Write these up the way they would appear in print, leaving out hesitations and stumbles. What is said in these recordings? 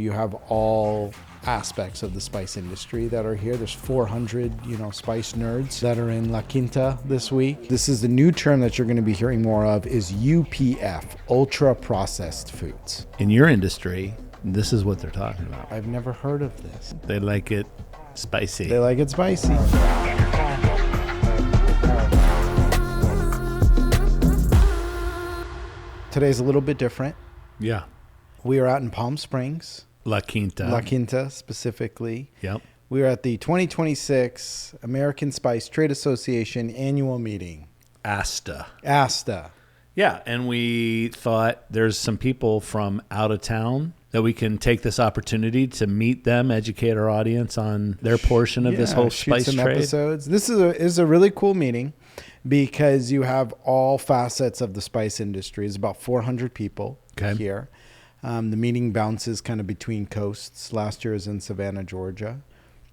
you have all aspects of the spice industry that are here. There's 400, spice nerds that are in La Quinta this week. This is the new term that you're going to be hearing more of is UPF, ultra processed foods. In your industry, this is what they're talking about. I've never heard of this. They like it spicy. They like it spicy. Today's a little bit different. Yeah. We are out in Palm Springs. La Quinta. La Quinta specifically. Yep. We are at the 2026 American Spice Trade Association annual meeting. ASTA. ASTA. Yeah, and we thought there's some people from out of town that we can take this opportunity to meet them, educate our audience on their portion of this whole spice shoot some trade. Episodes. This is a really cool meeting because you have all facets of the spice industry. It's about 400 people here. The meeting bounces kind of between coasts. Last year was in Savannah, Georgia.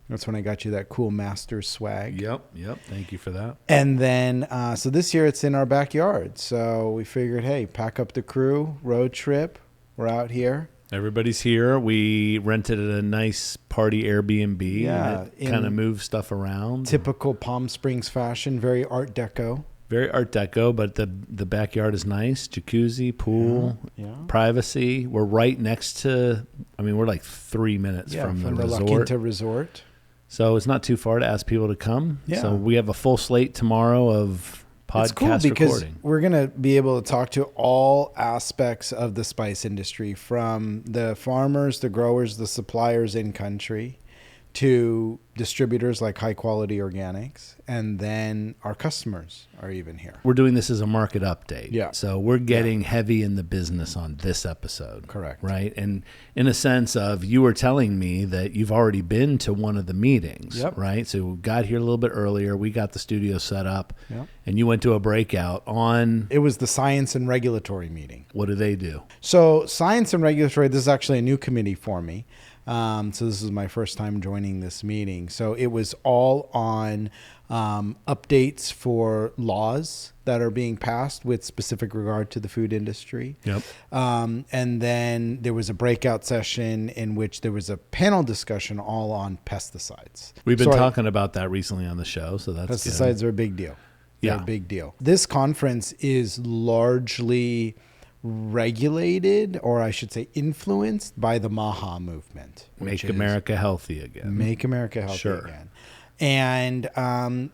That's when I got you that cool Masters swag. Yep. Thank you for that. And then, so this year it's in our backyard. So we figured, hey, pack up the crew, road trip. We're out here. Everybody's here. We rented a nice party Airbnb. Yeah. Kind of move stuff around. Typical Palm Springs fashion, very Art Deco. Very Art Deco, but the backyard is nice. Jacuzzi, pool, privacy. We're right next to, we're like 3 minutes from the resort. La Quinta Resort. So it's not too far to ask people to come. Yeah. So we have a full slate tomorrow of podcast it's cool because recording. We're going to be able to talk to all aspects of the spice industry, from the farmers, the growers, the suppliers in country, to distributors like High Quality Organics, and then our customers are even here. We're doing this as a market update. Yeah. So we're getting heavy in the business on this episode. Correct. Right? And in a sense of, you were telling me that you've already been to one of the meetings, right? So we got here a little bit earlier. We got the studio set up, and you went to a breakout on... It was the Science and Regulatory meeting. What do they do? So Science and Regulatory, this is actually a new committee for me. So this is my first time joining this meeting. So it was all on updates for laws that are being passed with specific regard to the food industry. Yep. And then there was a breakout session in which there was a panel discussion all on pesticides. We've been talking about that recently on the show, so that's pesticides are a big deal. They're a big deal. This conference is largely regulated, or I should say influenced, by the MAHA movement. Make America healthy again. Make America healthy again. And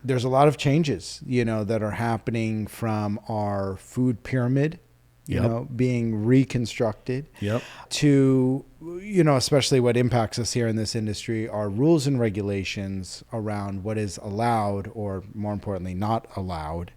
there's a lot of changes, that are happening from our food pyramid, being reconstructed, to, especially what impacts us here in this industry are rules and regulations around what is allowed, or more importantly, not allowed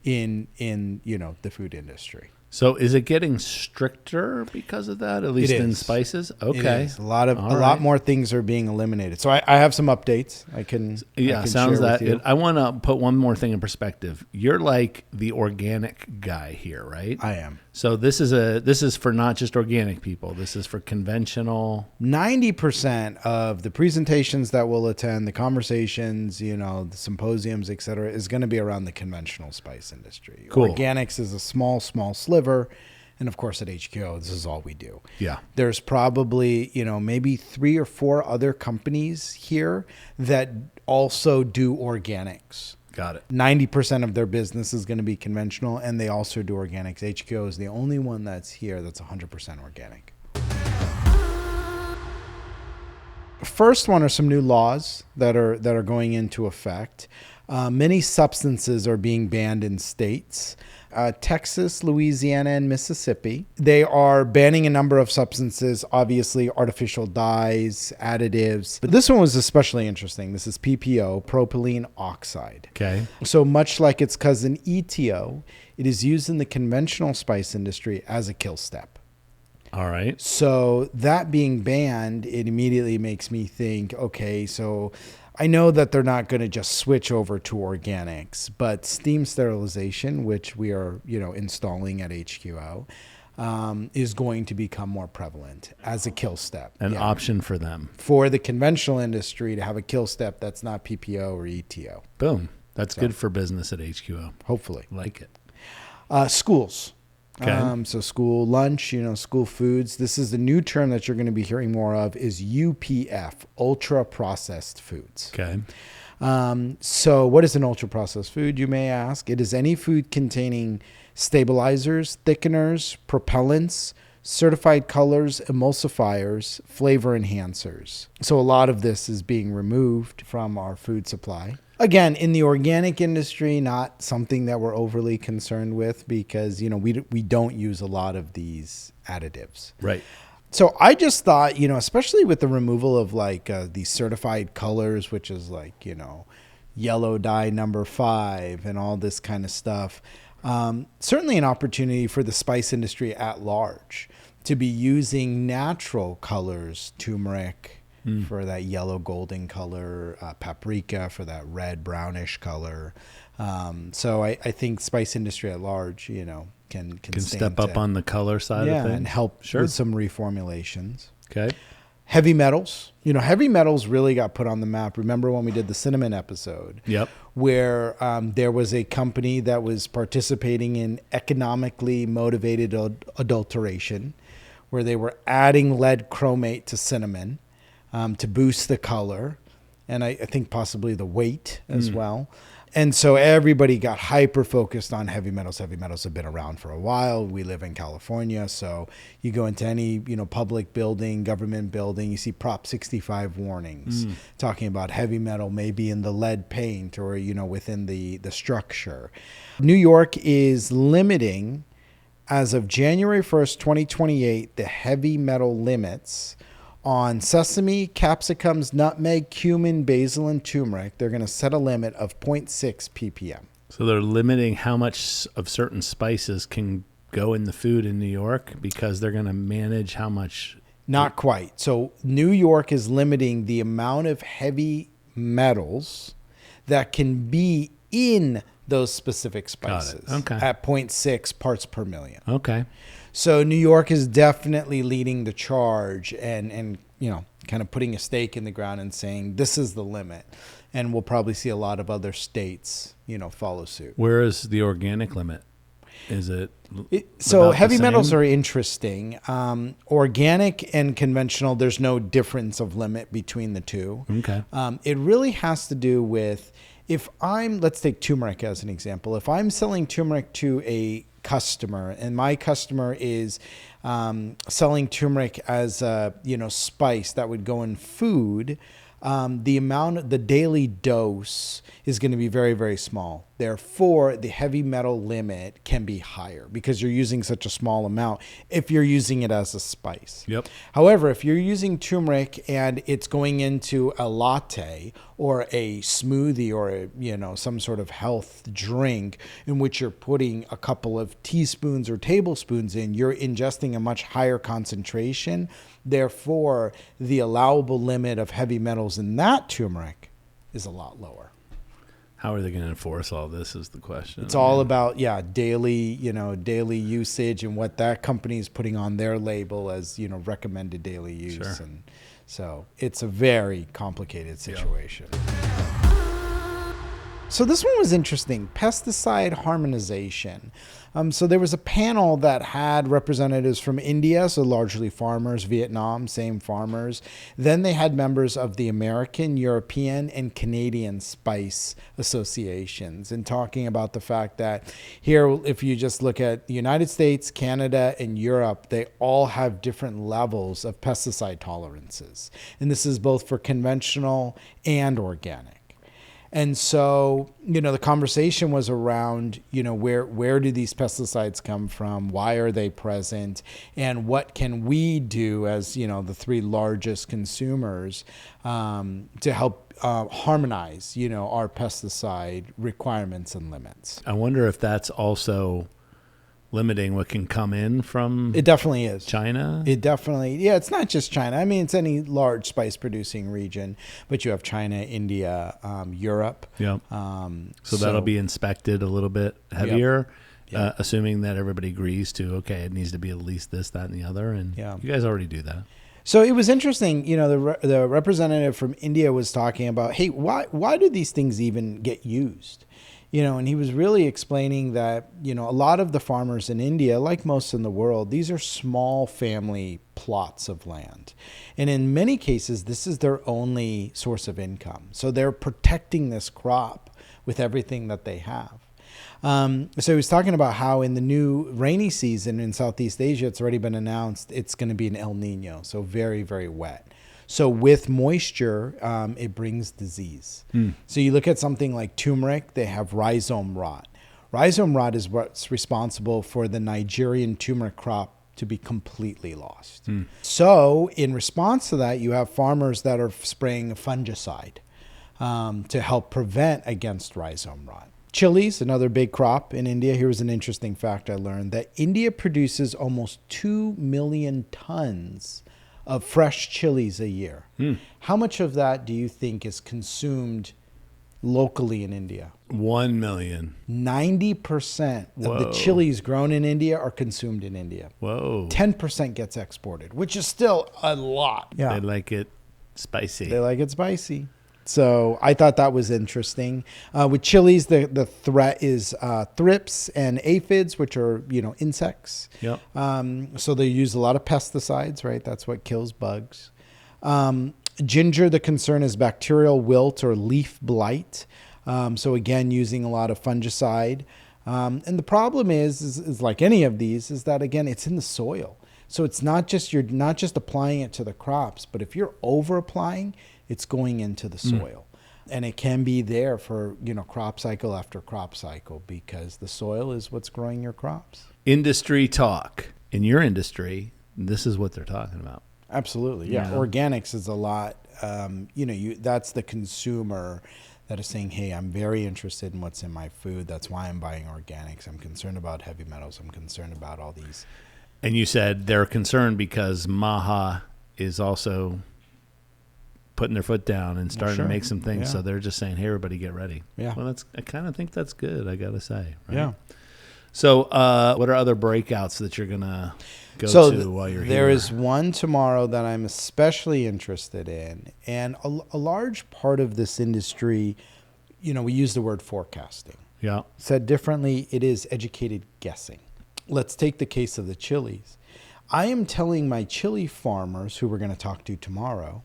in the food industry. So is it getting stricter because of that, at least in spices? Okay. It is. A lot more things are being eliminated. So I have some updates I can sounds share that with you. I want to put one more thing in perspective. You're like the organic guy here, right? I am. So this is for not just organic people. This is for conventional. 90% of the presentations that we'll attend, the conversations, the symposiums, et cetera, is going to be around the conventional spice industry. Cool. Organics is a small sliver. And of course, at HQO, this is all we do. Yeah. There's probably, maybe 3 or 4 other companies here that also do organics. Got it. 90% of their business is going to be conventional, and they also do organics. HQO is the only one that's here that's 100% organic. First one are some new laws that are going into effect. Many substances are being banned in states. Texas, Louisiana, and Mississippi. They are banning a number of substances, obviously artificial dyes, additives. But this one was especially interesting. This is PPO, propylene oxide. Okay. So much like its cousin ETO, it is used in the conventional spice industry as a kill step. All right. So that being banned, it immediately makes me think, okay, so I know that they're not going to just switch over to organics, but steam sterilization, which we are, installing at HQO, is going to become more prevalent as a kill step. An option for them. For the conventional industry to have a kill step that's not PPO or ETO. Boom. That's good for business at HQO. Hopefully. Like it. Schools. Okay. So school lunch, school foods. This is the new term that you're going to be hearing more of is UPF, ultra processed foods. Okay. So what is an ultra processed food, you may ask? It is any food containing stabilizers, thickeners, propellants, certified colors, emulsifiers, flavor enhancers. So a lot of this is being removed from our food supply. Again, in the organic industry, not something that we're overly concerned with because, we don't use a lot of these additives. Right. So I just thought, especially with the removal of these certified colors, which is yellow dye number 5 and all this kind of stuff, certainly an opportunity for the spice industry at large to be using natural colors, turmeric, for that yellow golden color, paprika for that red brownish color. So I think spice industry at large, can step up on the color side of things and help with some reformulations. Okay. Heavy metals. Heavy metals really got put on the map. Remember when we did the cinnamon episode? Yep. Where there was a company that was participating in economically motivated adulteration, where they were adding lead chromate to cinnamon to boost the color, and I think possibly the weight as well. And so everybody got hyper focused on heavy metals. Heavy metals have been around for a while. We live in California, so you go into any public building, government building, you see Prop 65 warnings talking about heavy metal maybe in the lead paint or within the structure. New York is limiting, as of January 1st, 2028, the heavy metal limits on sesame, capsicums, nutmeg, cumin, basil, and turmeric. They're going to set a limit of 0.6 ppm. So they're limiting how much of certain spices can go in the food in New York because they're going to manage how much? Not quite. So New York is limiting the amount of heavy metals that can be in those specific spices at 0.6 parts per million. Okay. So New York is definitely leading the charge and kind of putting a stake in the ground and saying this is the limit. And we'll probably see a lot of other states, follow suit. Where is the organic limit? Is it so heavy metals are interesting. Organic and conventional, there's no difference of limit between the two. Okay. It really has to do with let's take turmeric as an example. If I'm selling turmeric to a customer and my customer is selling turmeric as a spice that would go in food, the daily dose is going to be very, very small. Therefore, the heavy metal limit can be higher because you're using such a small amount if you're using it as a spice. Yep. However, if you're using turmeric and it's going into a latte or a smoothie or some sort of health drink in which you're putting a couple of teaspoons or tablespoons in, you're ingesting a much higher concentration. Therefore, the allowable limit of heavy metals in that turmeric is a lot lower. How are they going to enforce all this is the question. It's all about, daily usage and what that company is putting on their label as, recommended daily use. Sure. And so it's a very complicated situation. Yep. So this one was interesting, pesticide harmonization. So there was a panel that had representatives from India, so largely farmers, Vietnam, same farmers. Then they had members of the American, European, and Canadian spice associations, and talking about the fact that here, if you just look at the United States, Canada, and Europe, they all have different levels of pesticide tolerances. And this is both for conventional and organic. And so, the conversation was around, where do these pesticides come from? Why are they present? And what can we do as, the 3 largest consumers to help harmonize, our pesticide requirements and limits? I wonder if that's also limiting what can come in from It definitely is. China? It's not just China. I mean, it's any large spice producing region, but you have China, India, Europe. Yep. So that'll be inspected a little bit heavier, yep. Assuming that everybody agrees to, okay, it needs to be at least this, that, and the other. And you guys already do that. So it was interesting, the representative from India was talking about, hey, why do these things even get used? And he was really explaining that, a lot of the farmers in India, like most in the world, these are small family plots of land. And in many cases, this is their only source of income. So they're protecting this crop with everything that they have. So he was talking about how in the new rainy season in Southeast Asia, it's already been announced it's going to be an El Nino, so very, very wet. So with moisture, it brings disease. So you look at something like turmeric, they have rhizome rot. Rhizome rot is what's responsible for the Nigerian turmeric crop to be completely lost. So in response to that, you have farmers that are spraying a fungicide to help prevent against rhizome rot. Chilies, another big crop in India. Here's an interesting fact I learned, that India produces almost 2 million tons of fresh chilies a year. How much of that do you think is consumed locally in India? 1 million. 90% of the chilies grown in India are consumed in India. Whoa. 10% gets exported, which is still a lot. Yeah. They like it spicy. So I thought that was interesting. With chilies, the threat is thrips and aphids, which are, insects. Yep. So they use a lot of pesticides, right? That's what kills bugs. Ginger, the concern is bacterial wilt or leaf blight. So again, using a lot of fungicide. And the problem is like any of these, is that, again, it's in the soil. So it's you're not just applying it to the crops, but if you're over applying, it's going into the soil. And it can be there for, crop cycle after crop cycle, because the soil is what's growing your crops. Industry talk. In your industry, this is what they're talking about. Absolutely. Yeah. Organics is a lot. That's the consumer that is saying, hey, I'm very interested in what's in my food. That's why I'm buying organics. I'm concerned about heavy metals. I'm concerned about all these. And you said they're concerned because Maha is also putting their foot down and starting to make some things. So they're just saying, hey, everybody get ready. Yeah. Well, I kind of think that's good, I got to say. Right? Yeah. So what are other breakouts that you're going to go to while you're here? There is one tomorrow that I'm especially interested in. And a large part of this industry, we use the word forecasting. Yeah. Said differently, it is educated guessing. Let's take the case of the chilies. I am telling my chili farmers, who we're going to talk to tomorrow,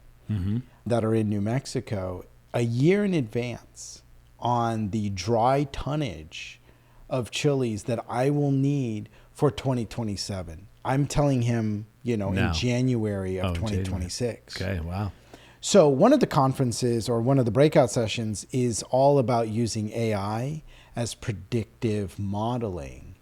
that are in New Mexico, a year in advance on the dry tonnage of chilies that I will need for 2027. I'm telling him, in January of 2026. January. Okay, wow. So one of the conferences or one of the breakout sessions is all about using AI as predictive modeling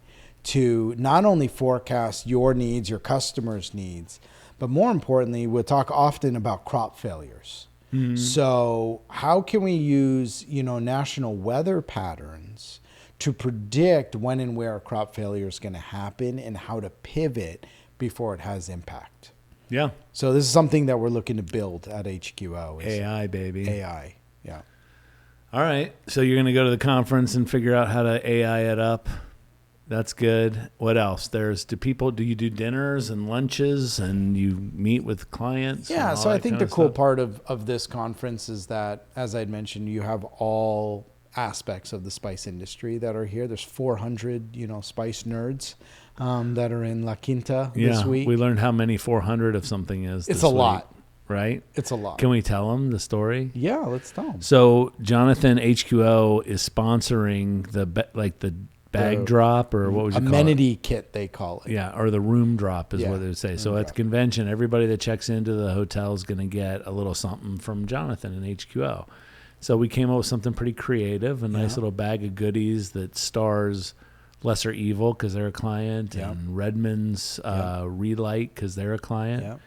to not only forecast your needs, your customers' needs, but more importantly, we'll talk often about crop failures. So how can we use, national weather patterns to predict when and where a crop failure is going to happen and how to pivot before it has impact? Yeah. So this is something that we're looking to build at HQO. AI, baby. AI, yeah. All right. So you're going to go to the conference and figure out how to AI it up. That's good. What else? Do you do dinners and lunches and you meet with clients? Yeah. So I think the cool part of this conference is that, as I'd mentioned, you have all aspects of the spice industry that are here. There's 400, spice nerds that are in La Quinta this week. We learned how many 400 of something is. It's a lot. Right? It's a lot. Can we tell them the story? Yeah, let's tell them. So Jonathan HQO is sponsoring the bag drop, or what would you call it? Amenity kit, they call it. Yeah, or the room drop is what they would say. So at the convention, everybody that checks into the hotel is going to get a little something from Jonathan and HQO. So we came up with something pretty creative, a nice little bag of goodies that stars Lesser Evil because they're a client, and Redmond's Relight because they're a client.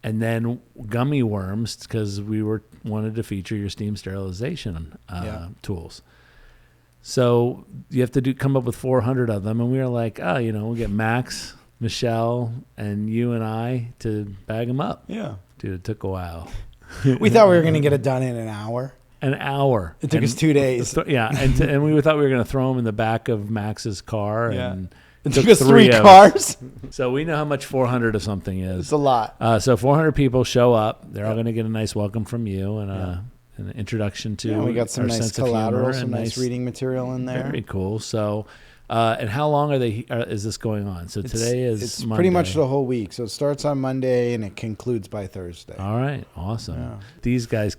And then gummy worms because we wanted to feature your steam sterilization tools. So you have to come up with 400 of them. And we were like, we'll get Max, Michelle, and you and I to bag them up. Yeah. Dude, it took a while. We thought we were going to get it done in an hour. An hour. It took us 2 days. And we thought we were going to throw them in the back of Max's car. Yeah. And it took us 3 cars. So we know how much 400 of something is. It's a lot. So 400 people show up. They're all going to get a nice welcome from you and an introduction to we got some our nice sense of collateral, humor, some nice reading material in there. Very cool. So, and how long is this going on? So today is Monday. Pretty much the whole week. So it starts on Monday and it concludes by Thursday. All right. Awesome. Yeah. These guys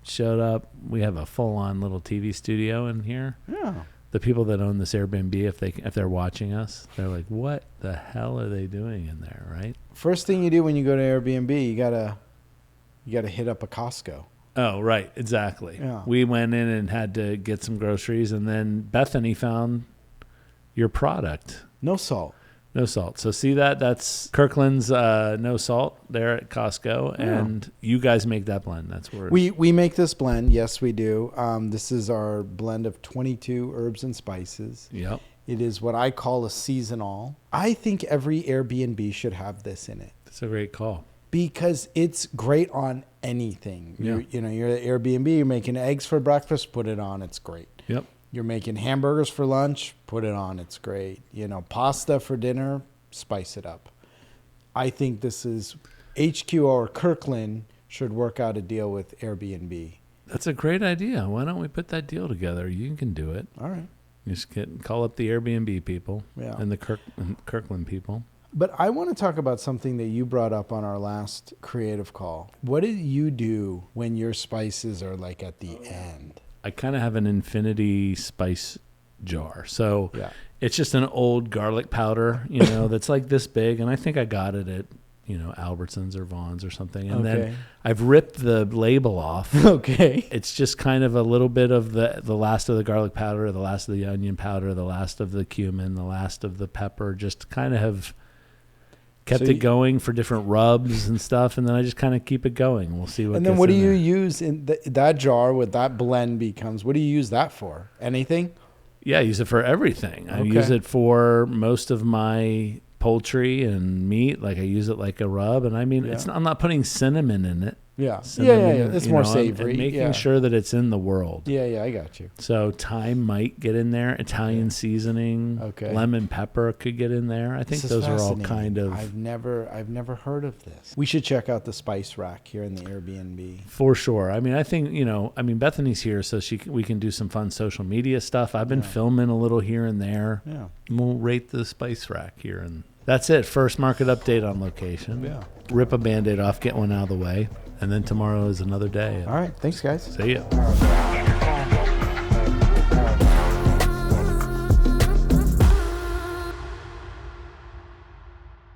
showed up. We have a full-on little TV studio in here. Yeah. The people that own this Airbnb, if they're watching us, they're like, what the hell are they doing in there, right? First thing you do when you go to Airbnb, you gotta hit up a Costco. Oh, right. Exactly. Yeah. We went in and had to get some groceries, and then Bethany found your product. No salt. No salt. So see that's Kirkland's no salt there at Costco, and you guys make that blend. That's where we make this blend. Yes, we do. This is our blend of 22 herbs and spices. Yep. It is what I call a seasonal. I think every Airbnb should have this in it. That's a great call. Because it's great on anything. Yeah. You're at Airbnb, you're making eggs for breakfast, put it on, it's great. Yep. You're making hamburgers for lunch, put it on, it's great. Pasta for dinner, spice it up. I think this is HQ or Kirkland should work out a deal with Airbnb. That's a great idea. Why don't we put that deal together? You can do it. All right. You just call up the Airbnb people and the Kirkland people. But I want to talk about something that you brought up on our last creative call. What do you do when your spices are like at the end? I kind of have an infinity spice jar. So it's just an old garlic powder, that's like this big. And I think I got it at, Albertsons or Vaughn's or something. And then I've ripped the label off. Okay. It's just kind of a little bit of the last of the garlic powder, the last of the onion powder, the last of the cumin, the last of the pepper, just kind of have kept it going for different rubs and stuff, and then I just kind of keep it going. We'll see what. And then what do you use in that jar with that blend becomes? What do you use that for? Anything? Yeah, I use it for everything. I use it for most of my poultry and meat. Like I use it like a rub, and I mean, I'm not putting cinnamon in it. Yeah. It's more savory. And making sure that it's in the world. Yeah, I got you. So thyme might get in there. Italian seasoning. Okay. Lemon pepper could get in there. I think those are all kind of. I've never heard of this. We should check out the spice rack here in the Airbnb. For sure. I mean, I think, Bethany's here, so we can do some fun social media stuff. I've been filming a little here and there. Yeah. We'll rate the spice rack here. And that's it. First market update on location. Yeah. Rip a Band-Aid off, get one out of the way. And then tomorrow is another day. All right. Thanks, guys. See ya.